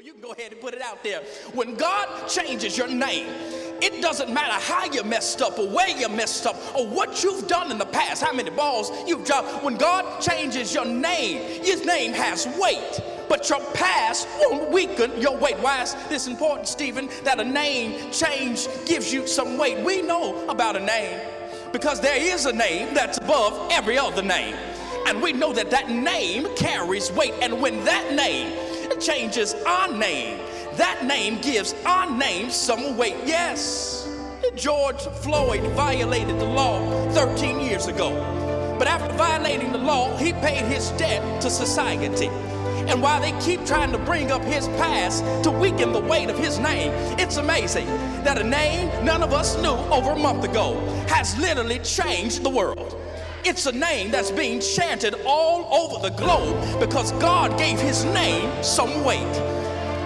You can go ahead and put it out there. When God changes your name, it doesn't matter how you messed up or where you messed up or what you've done in the past, how many balls you've dropped. When God changes your name, his name has weight, but your past won't weaken your weight. Why is this important, Stephen, that a name change gives you some weight? We know about a name because there is a name that's above every other name. And we know that that name carries weight. And when that name changes our name, that name gives our name some weight. Yes, George Floyd violated the law 13 years ago. But after violating the law, he paid his debt to society. And while they keep trying to bring up his past to weaken the weight of his name, it's amazing that a name none of us knew over a month ago has literally changed the world. It's a name that's being chanted all over the globe because God gave his name some weight.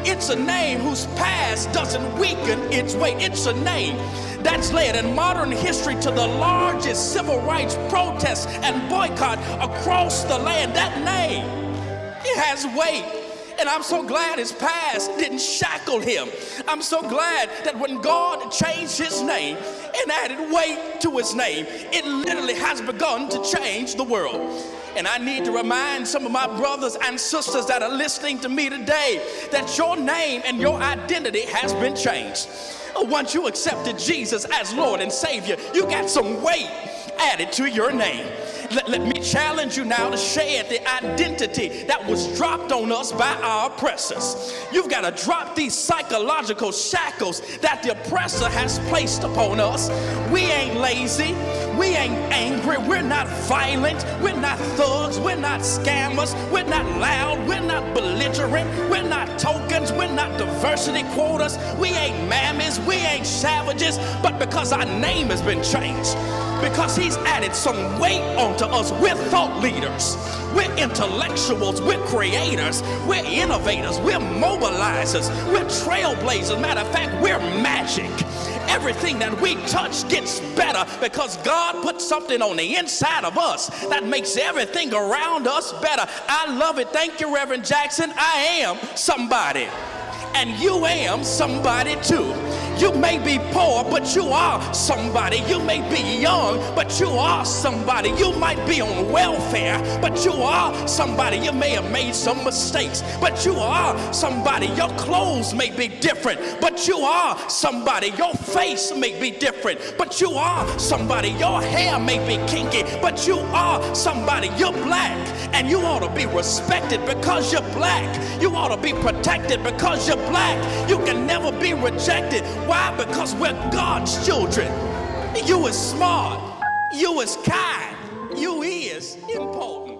It's a name whose past doesn't weaken its weight. It's a name that's led in modern history to the largest civil rights protests and boycott across the land. That name, it has weight. And I'm so glad his past didn't shackle him. I'm so glad that when God changed his name and added weight to his name, it literally has begun to change the world. And I need to remind some of my brothers and sisters that are listening to me today that your name and your identity has been changed. Once you accepted Jesus as Lord and Savior, you got some weight added to your name. Let me challenge you now to shed the identity that was dropped on us by our oppressors. You've got to drop these psychological shackles that the oppressor has placed upon us. We ain't lazy. We ain't angry. We're not violent. We're not thugs. We're not scammers. We're not loud. We're not belligerent. We're not tokens. We're not diversity quotas. We ain't mammies. We ain't savages. But because our name has been changed, because he's added some weight onto us, we're thought leaders, we're intellectuals, we're creators, we're innovators, we're mobilizers, we're trailblazers. Matter of fact, we're magic. Everything that we touch gets better because God put something on the inside of us that makes everything around us better. I love it. Thank you, Reverend Jackson. I am somebody, and you am somebody too. You may be poor, but you are somebody. You may be young, but you are somebody. You might be on welfare, but you are somebody. You may have made some mistakes, but you are somebody. Your clothes may be different, but you are somebody. Your face may be different, but you are somebody. Your hair may be kinky, but you are somebody. You're black, and you ought to be respected because you're black. You ought to be protected because you're black. You can never be rejected. Why? Because we're God's children. You is smart. You is kind. You is important.